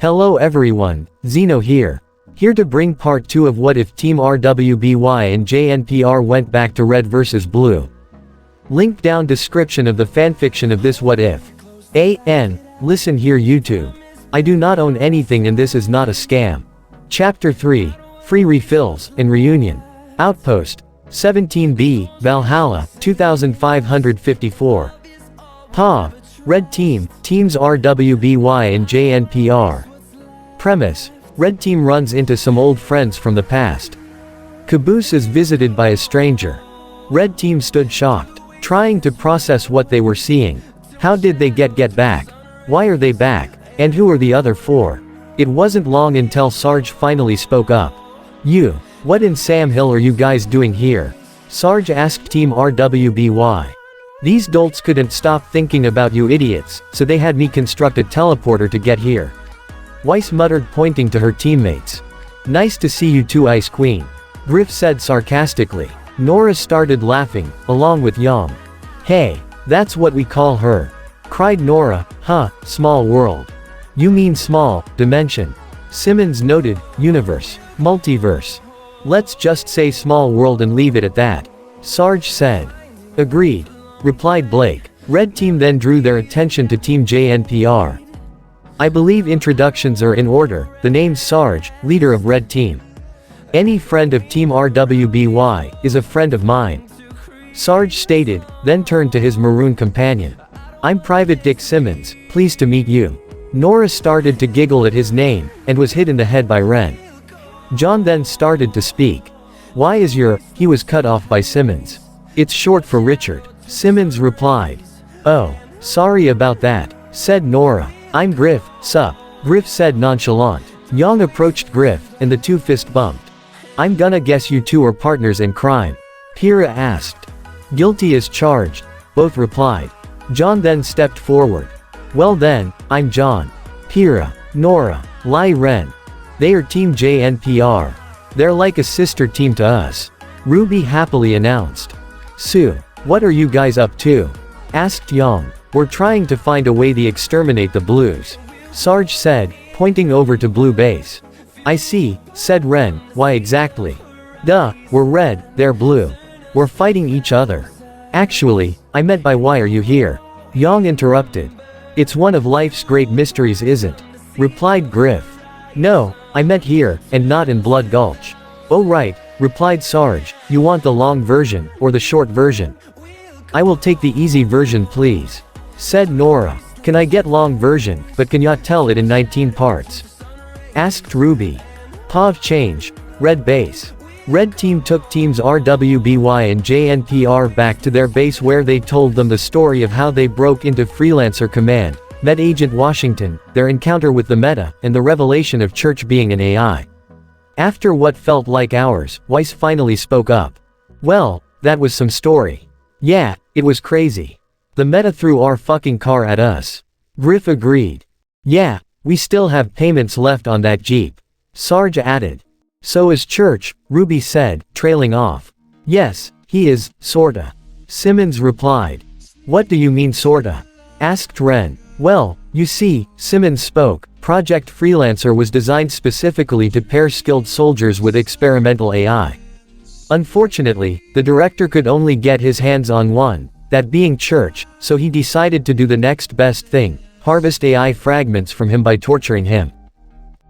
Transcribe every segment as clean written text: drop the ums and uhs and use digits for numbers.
Hello everyone, Zeno here. Here to bring part 2 of What If Team RWBY and JNPR went back to Red vs Blue. Link down description of the fanfiction of this What If. Listen here YouTube. I do not own anything and this is not a scam. Chapter 3, Free Refills, and Reunion. Outpost, 17B, Valhalla, 2554. Red Team, Teams RWBY and JNPR. Premise, Red Team runs into some old friends from the past. Caboose is visited by a stranger. Red Team stood shocked, trying to process what they were seeing. How did they get back? Why are they back? And who are the other four? It wasn't long until Sarge finally spoke up. What in Sam Hill are you guys doing here? Sarge asked Team RWBY. These dolts couldn't stop thinking about you idiots, so they had me construct a teleporter to get here. Weiss muttered, pointing to her teammates. Nice to see you too, Ice Queen. Griff said sarcastically. Nora started laughing, along with Young. Hey, that's what we call her. Cried Nora, small world. You mean small dimension. Simmons noted, universe, multiverse. Let's just say small world and leave it at that. Sarge said. Agreed, replied Blake. Red Team then drew their attention to Team JNPR. I believe introductions are in order. The name's Sarge, leader of Red Team. Any friend of Team RWBY is a friend of mine. Sarge stated, then turned to his maroon companion. I'm Private Dick Simmons, pleased to meet you. Nora started to giggle at his name, and was hit in the head by Ren. John then started to speak. Why is your, he was cut off by Simmons. It's short for Richard. Simmons replied. Oh, sorry about that, said Nora. I'm Griff, sup? Griff said nonchalant. Young approached Griff, and the two fist bumped. I'm gonna guess you two are partners in crime. Pyrrha asked. Guilty as charged, both replied. John then stepped forward. Well then, I'm John. Pyrrha, Nora, Lai Ren. They are Team JNPR. They're like a sister team to us. RWBY happily announced. Sue, what are you guys up to? Asked Young. We're trying to find a way to exterminate the Blues. Sarge said, pointing over to Blue Base. I see, said Ren, why exactly? Duh, we're red, they're blue. We're fighting each other. Actually, I meant by why are you here? Young interrupted. It's one of life's great mysteries, isn't? Replied Griff. No, I meant here, and not in Blood Gulch. Oh right, replied Sarge, you want the long version, or the short version? I will take the easy version please. Said Nora. Can I get long version, but can ya tell it in 19 parts? Asked RWBY. Pav change. Red base. Red Team took Teams RWBY and JNPR back to their base where they told them the story of how they broke into Freelancer Command, met Agent Washington, their encounter with the Meta, and the revelation of Church being an AI. After what felt like hours, Weiss finally spoke up. Well, that was some story. Yeah, it was crazy. The Meta threw our fucking car at us. Griff agreed. Yeah, we still have payments left on that Jeep. Sarge added. So is Church, RWBY said, trailing off. Yes, he is, sorta. Simmons replied. What do you mean sorta? Asked Ren. Well, you see, Simmons spoke, Project Freelancer was designed specifically to pair skilled soldiers with experimental AI. Unfortunately, the director could only get his hands on one, that being Church, so he decided to do the next best thing, harvest AI fragments from him by torturing him.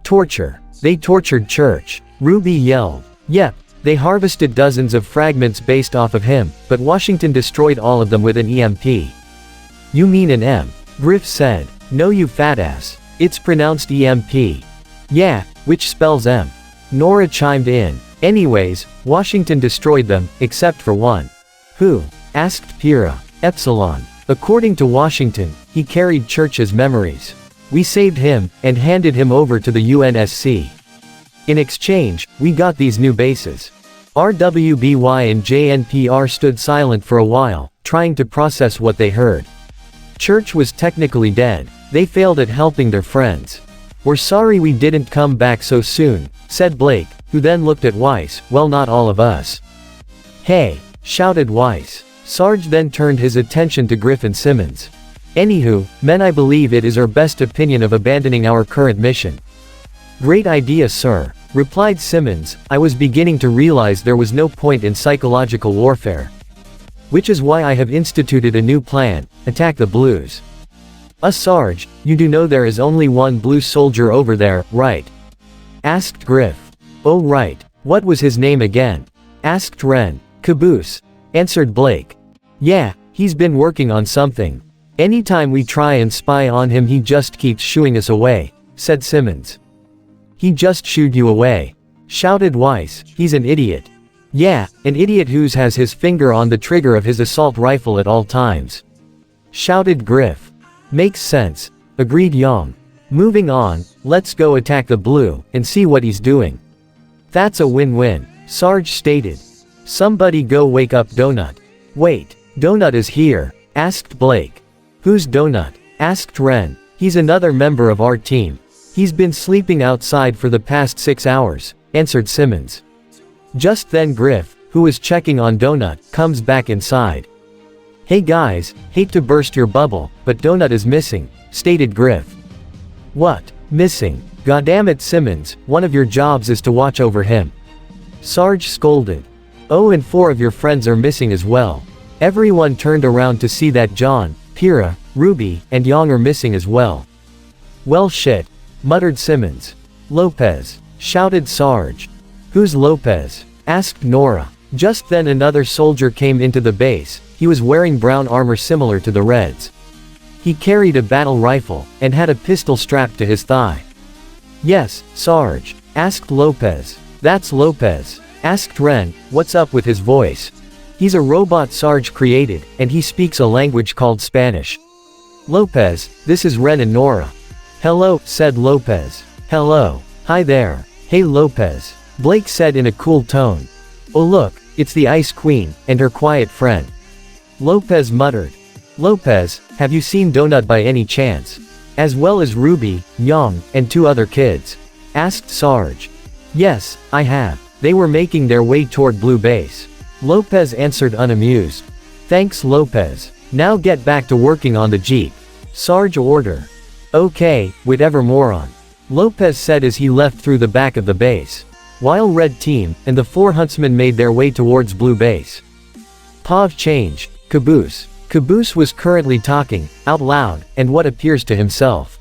Torture. They tortured Church. RWBY yelled. Yep, they harvested dozens of fragments based off of him, but Washington destroyed all of them with an EMP. You mean an M? Griff said. No you fat ass. It's pronounced EMP. Yeah, which spells M. Nora chimed in. Anyways, Washington destroyed them, except for one. Who? Asked Pyrrha. Epsilon. According to Washington, he carried Church's memories. We saved him, and handed him over to the UNSC. In exchange, we got these new bases. RWBY and JNPR stood silent for a while, trying to process what they heard. Church was technically dead. They failed at helping their friends. We're sorry we didn't come back so soon, said Blake, who then looked at Weiss. Well, not all of us. Hey, shouted Weiss. Sarge then turned his attention to Griff and Simmons. Anywho, men, I believe it is our best opinion of abandoning our current mission. Great idea, sir, replied Simmons. I was beginning to realize there was no point in psychological warfare. Which is why I have instituted a new plan: attack the blues. Sarge, you do know there is only one blue soldier over there, right? Asked Griff. Oh right, what was his name again? Asked Ren. Caboose, answered Blake. Yeah, he's been working on something. Anytime we try and spy on him he just keeps shooing us away, said Simmons. He just shooed you away, shouted Weiss. He's an idiot. Yeah, an idiot who has his finger on the trigger of his assault rifle at all times, shouted Griff. Makes sense, agreed Young. Moving on, let's go attack the blue, and see what he's doing. That's a win-win, Sarge stated. Somebody go wake up Donut. Wait, Donut is here, asked Blake. Who's Donut? Asked Ren. He's another member of our team. He's been sleeping outside for the past 6 hours, answered Simmons. Just then Griff, who was checking on Donut, comes back inside. Hey guys, hate to burst your bubble, but Donut is missing, stated Griff. What? Missing? Goddammit Simmons, one of your jobs is to watch over him. Sarge scolded. Oh, and 4 of your friends are missing as well. Everyone turned around to see that John, Pyrrha, Ruby, and Young are missing as well. Well shit, muttered Simmons. Lopez, shouted Sarge. Who's Lopez? Asked Nora. Just then another soldier came into the base. He was wearing brown armor similar to the Reds. He carried a battle rifle, and had a pistol strapped to his thigh. Yes, Sarge, asked Lopez. That's Lopez, asked Ren. What's up with his voice? He's a robot Sarge created, and he speaks a language called Spanish. Lopez, this is Ren and Nora. Hello, said Lopez. Hello. Hi there. Hey Lopez, Blake said in a cool tone. Oh look, it's the Ice Queen, and her quiet friend. Lopez muttered. Lopez, have you seen Donut by any chance? As well as Ruby, Young, and 2 other kids? Asked Sarge. Yes, I have. They were making their way toward Blue Base. Lopez answered unamused. Thanks Lopez. Now get back to working on the Jeep. Sarge order. Okay, whatever moron. Lopez said as he left through the back of the base. While Red Team, and the 4 huntsmen made their way towards Blue Base. Pav change, Caboose. Caboose was currently talking, out loud, and what appears to himself.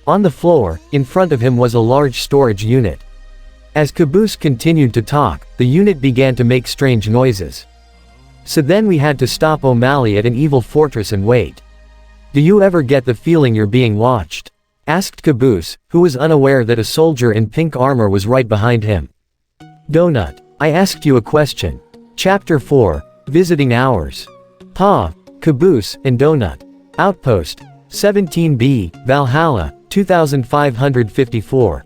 On the floor, in front of him was a large storage unit. As Caboose continued to talk, the unit began to make strange noises. So then we had to stop O'Malley at an evil fortress and wait. Do you ever get the feeling you're being watched? Asked Caboose, who was unaware that a soldier in pink armor was right behind him. Donut, I asked you a question. Chapter 4, Visiting Hours. Pav, Caboose, and Donut. Outpost, 17B, Valhalla, 2554.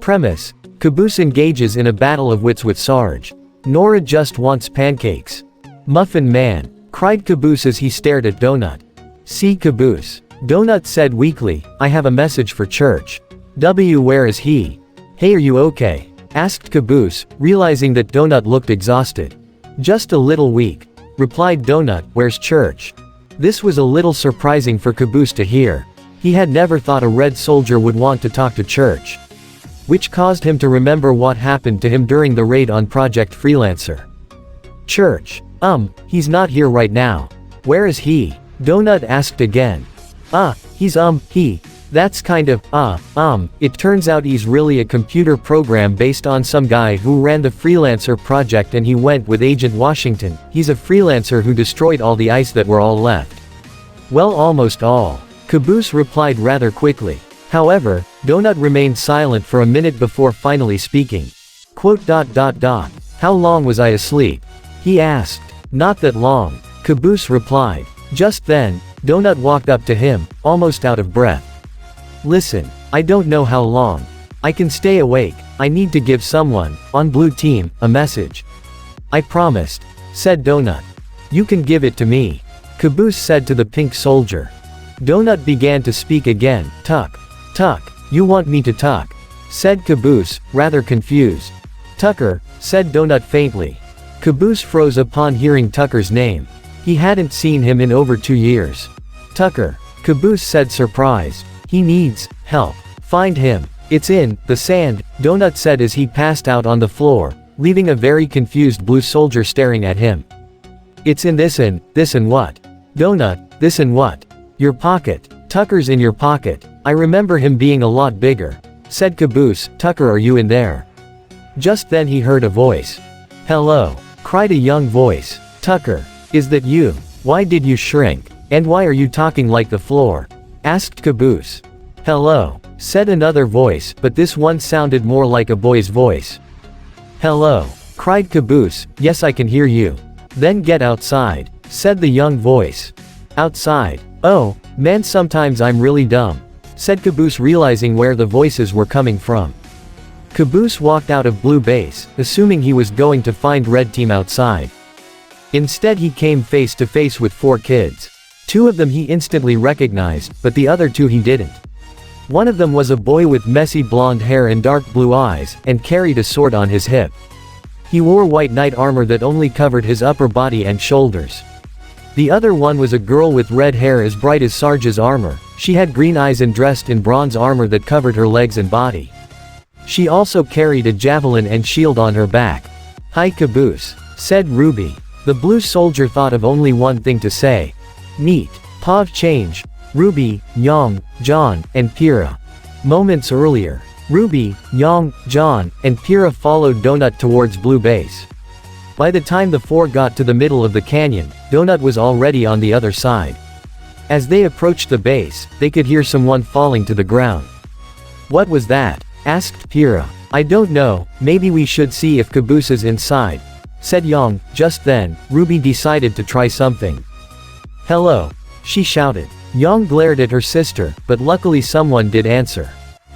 Premise, Caboose engages in a battle of wits with Sarge. Nora just wants pancakes. Muffin Man, cried Caboose as he stared at Donut. See Caboose. Donut said weakly, I have a message for Church. Where is he? Hey, are you okay? Asked Caboose, realizing that Donut looked exhausted. Just a little weak, replied Donut. Where's Church? This was a little surprising for Caboose to hear. He had never thought a Red soldier would want to talk to Church. Which caused him to remember what happened to him during the raid on Project Freelancer. Church. He's not here right now. Where is he? Donut asked again. That's kind of, it turns out he's really a computer program based on some guy who ran the Freelancer project and he went with Agent Washington. He's a freelancer who destroyed all the ice that were all left. Well, almost all. Caboose replied rather quickly. However, Donut remained silent for a minute before finally speaking. How long was I asleep? He asked. Not that long. Caboose replied. Just then, Donut walked up to him, almost out of breath. Listen, I don't know how long. I can stay awake. I need to give someone, on Blue Team, a message. I promised, said Donut. You can give it to me, Caboose said to the pink soldier. Donut began to speak again. Tuck, you want me to tuck? Said Caboose, rather confused. Tucker, said Donut faintly. Caboose froze upon hearing Tucker's name. He hadn't seen him in over 2 years. Tucker, Caboose said surprised. He needs help. Find him. It's in the sand, Donut said as he passed out on the floor, leaving a very confused blue soldier staring at him. It's in this and what? Donut, this and what? Your pocket. Tucker's in your pocket. I remember him being a lot bigger, said Caboose. Tucker, are you in there? Just then he heard a voice. Hello, cried a young voice. Tucker, is that you? Why did you shrink? And why are you talking like the floor? Asked Caboose. Hello, said another voice, but this one sounded more like a boy's voice. Hello, cried Caboose. Yes, I can hear you. Then get outside, said the young voice. Outside? Oh, man, sometimes I'm really dumb, said Caboose, realizing where the voices were coming from. Caboose walked out of blue base, assuming he was going to find red team outside. Instead he came face to face with 4 kids. 2 of them he instantly recognized, but the other 2 he didn't. One of them was a boy with messy blonde hair and dark blue eyes, and carried a sword on his hip. He wore white knight armor that only covered his upper body and shoulders. The other one was a girl with red hair as bright as Sarge's armor. She had green eyes and dressed in bronze armor that covered her legs and body. She also carried a javelin and shield on her back. Hi Caboose, said Ruby. The blue soldier thought of only one thing to say. Neat. Pav change. Ruby, Yong, John, and Pyrrha. Moments earlier, Ruby, Yong, John, and Pyrrha followed Donut towards blue base. By the time the 4 got to the middle of the canyon, Donut was already on the other side. As they approached the base, they could hear someone falling to the ground. What was that? Asked Pyrrha. I don't know, maybe we should see if Caboose is inside, said Yong. Just then, Ruby decided to try something. Hello, she shouted. Yong glared at her sister, but luckily someone did answer.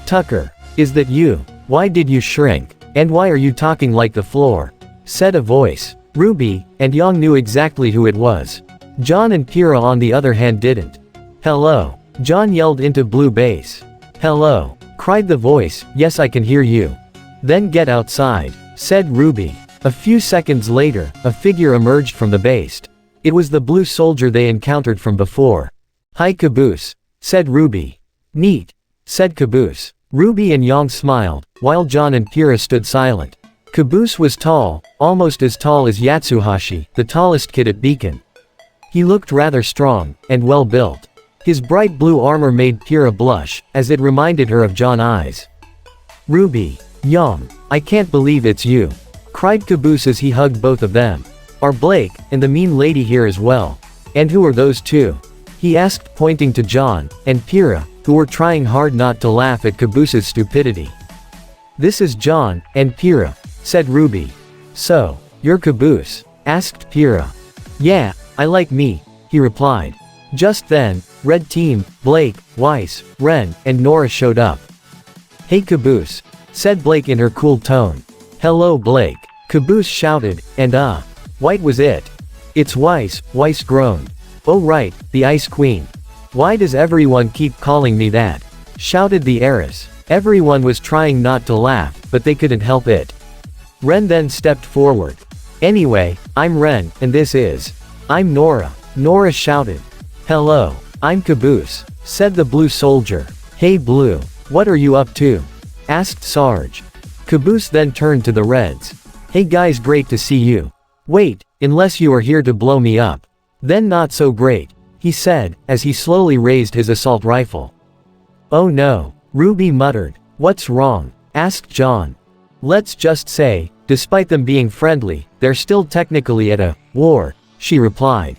Tucker, is that you? Why did you shrink? And why are you talking like the floor? Said a voice. Ruby and Yong knew exactly who it was. John and Pyrrha on the other hand didn't. Hello, John yelled into blue base. Hello, cried the voice. Yes, I can hear you. Then get outside, said Ruby. A few seconds later, a figure emerged from the base. It was the blue soldier they encountered from before. Hi Caboose, said Ruby. Neat, said Caboose. Ruby and Yong smiled, while John and Pyrrha stood silent. Caboose was tall, almost as tall as Yatsuhashi, the tallest kid at Beacon. He looked rather strong, and well built. His bright blue armor made Pyrrha blush, as it reminded her of John's eyes. Ruby, Yong, I can't believe it's you, cried Caboose as he hugged both of them. Are Blake, and the mean lady here as well? And who are those 2? He asked, pointing to John and Pyrrha, who were trying hard not to laugh at Caboose's stupidity. This is John and Pyrrha, said Ruby. So, you're Caboose? Asked Pyrrha. Yeah, I like me, he replied. Just then, red team, Blake, Weiss, Ren, and Nora showed up. Hey Caboose, said Blake in her cool tone. Hello Blake, Caboose shouted, and white was it? It's Weiss, Weiss groaned. Oh right, the Ice Queen. Why does everyone keep calling me that? Shouted the heiress. Everyone was trying not to laugh, but they couldn't help it. Ren then stepped forward. Anyway, I'm Ren, and this is. I'm Nora. Nora shouted. Hello, I'm Caboose, said the blue soldier. Hey Blue, what are you up to? Asked Sarge. Caboose then turned to the Reds. Hey guys, great to see you. Wait, unless you are here to blow me up. Then not so great, he said, as he slowly raised his assault rifle. Oh no, Ruby muttered. What's wrong? Asked John. Let's just say, despite them being friendly, they're still technically at a war, she replied.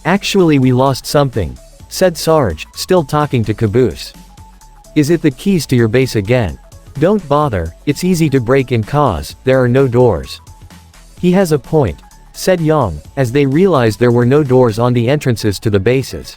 Actually we lost something, said Sarge, still talking to Caboose. Is it the keys to your base again? Don't bother, it's easy to break in cause there are no doors. He has a point, said Yong, as they realized there were no doors on the entrances to the bases.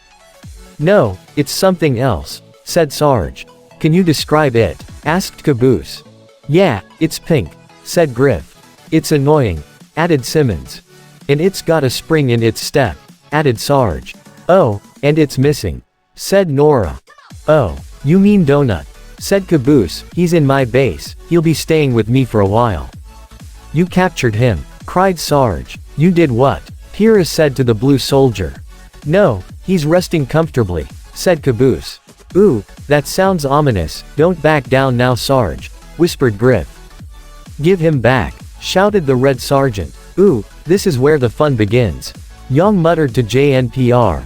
No, it's something else, said Sarge. Can you describe it? Asked Caboose. Yeah, it's pink, said Griff. It's annoying, added Simmons. And it's got a spring in its step, added Sarge. Oh, and it's missing, said Nora. Oh, you mean Donut, said Caboose. He's in my base, he'll be staying with me for a while. You captured him, cried Sarge. You did what? Pyrrha said to the blue soldier. No, he's resting comfortably, said Caboose. Ooh, that sounds ominous, don't back down now Sarge, whispered Griff. Give him back, shouted the Red Sergeant. Ooh, this is where the fun begins. Young muttered to JNPR.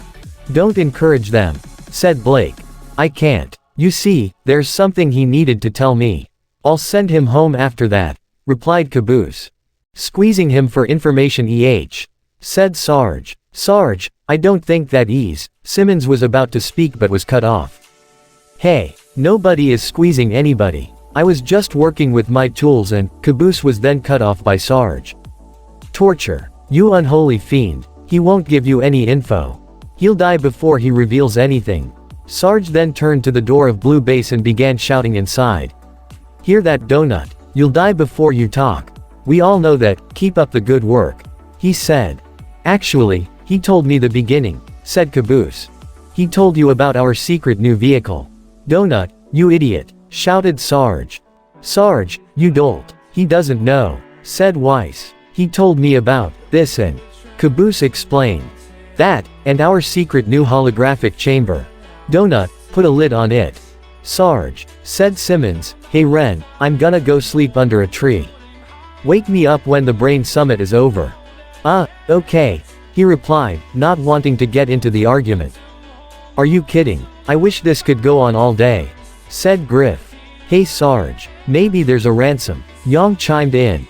Don't encourage them, said Blake. I can't. You see, there's something he needed to tell me. I'll send him home after that, replied Caboose. Squeezing him for information said Sarge. Sarge, I don't think that is. Simmons was about to speak but was cut off. Hey, nobody is squeezing anybody. I was just working with my tools and Caboose was then cut off by Sarge. Torture. You unholy fiend. He won't give you any info. He'll die before he reveals anything. Sarge then turned to the door of Blue Base and began shouting inside. Hear that, donut? You'll die before you talk. We all know that, keep up the good work. He said. Actually, he told me the beginning, said Caboose. He told you about our secret new vehicle. Donut, you idiot, shouted Sarge. Sarge, you dolt. He doesn't know, said Weiss. He told me about this and Caboose explained. That, and our secret new holographic chamber. Donut, put a lid on it. Sarge, said Simmons, hey Ren, I'm gonna go sleep under a tree. Wake me up when the brain summit is over. Okay, he replied, not wanting to get into the argument. Are you kidding? I wish this could go on all day, said Griff. Hey Sarge, maybe there's a ransom. Yong chimed in.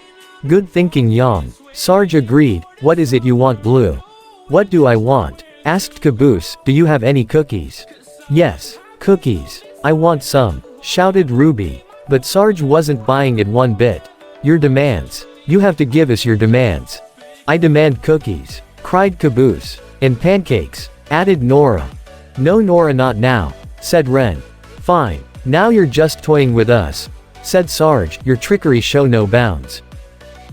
Good thinking Yong. Sarge agreed. What is it you want, Blue? What do I want? Asked Caboose. Do you have any cookies? Yes, cookies. I want some, shouted Ruby. But Sarge wasn't buying it one bit. Your demands. You have to give us your demands. I demand cookies, cried Caboose. And pancakes, added Nora. No Nora, not now, said Ren. Fine, now you're just toying with us, said Sarge. Your trickery show no bounds.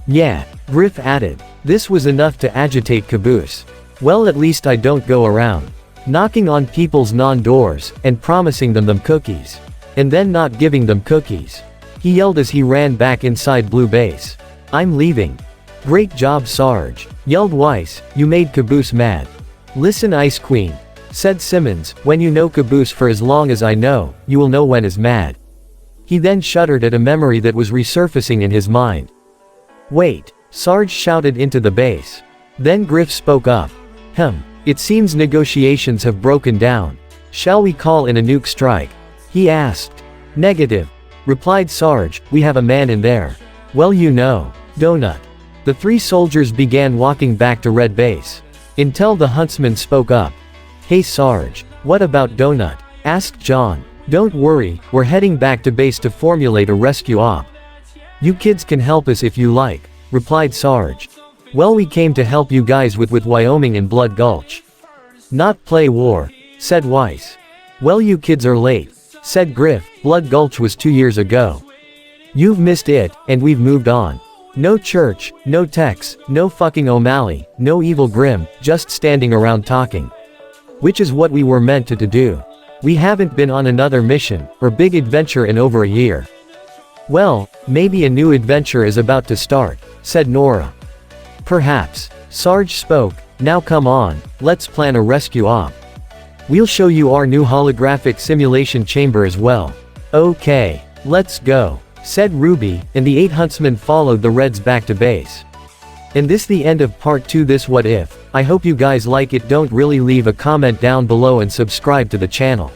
Yeah, Griff added. This was enough to agitate Caboose. Well, at least I don't go around knocking on people's non-doors and promising them cookies, and then not giving them cookies. He yelled as he ran back inside Blue Base. I'm leaving. Great job Sarge, yelled Weiss. You made Caboose mad. Listen Ice Queen, said Simmons, when you know Caboose for as long as I know, you will know when is mad. He then shuddered at a memory that was resurfacing in his mind. Wait, Sarge shouted into the base. Then Griff spoke up. It seems negotiations have broken down. Shall we call in a nuke strike? He asked. Negative, replied Sarge, we have a man in there. Well, you know, Donut. The three soldiers began walking back to Red Base. Until the huntsman spoke up. Hey Sarge, what about Donut? Asked John. Don't worry, we're heading back to base to formulate a rescue op. You kids can help us if you like, replied Sarge. Well, we came to help you guys with Wyoming and Blood Gulch. Not play war, said Weiss. Well, you kids are late, said Griff. Blood Gulch was 2 years ago. You've missed it, and we've moved on. No church, no Tex, no fucking O'Malley, no evil Grim, just standing around talking. Which is what we were meant to do. We haven't been on another mission, or big adventure in over a year. Well, maybe a new adventure is about to start, said Nora. Perhaps. Sarge spoke. Now come on, let's plan a rescue op. We'll show you our new holographic simulation chamber as well. Okay, let's go, said Ruby, and the 8 huntsmen followed the Reds back to base. And this the end of part 2 this what if. I hope you guys like it. Don't really leave a comment down below and subscribe to the channel.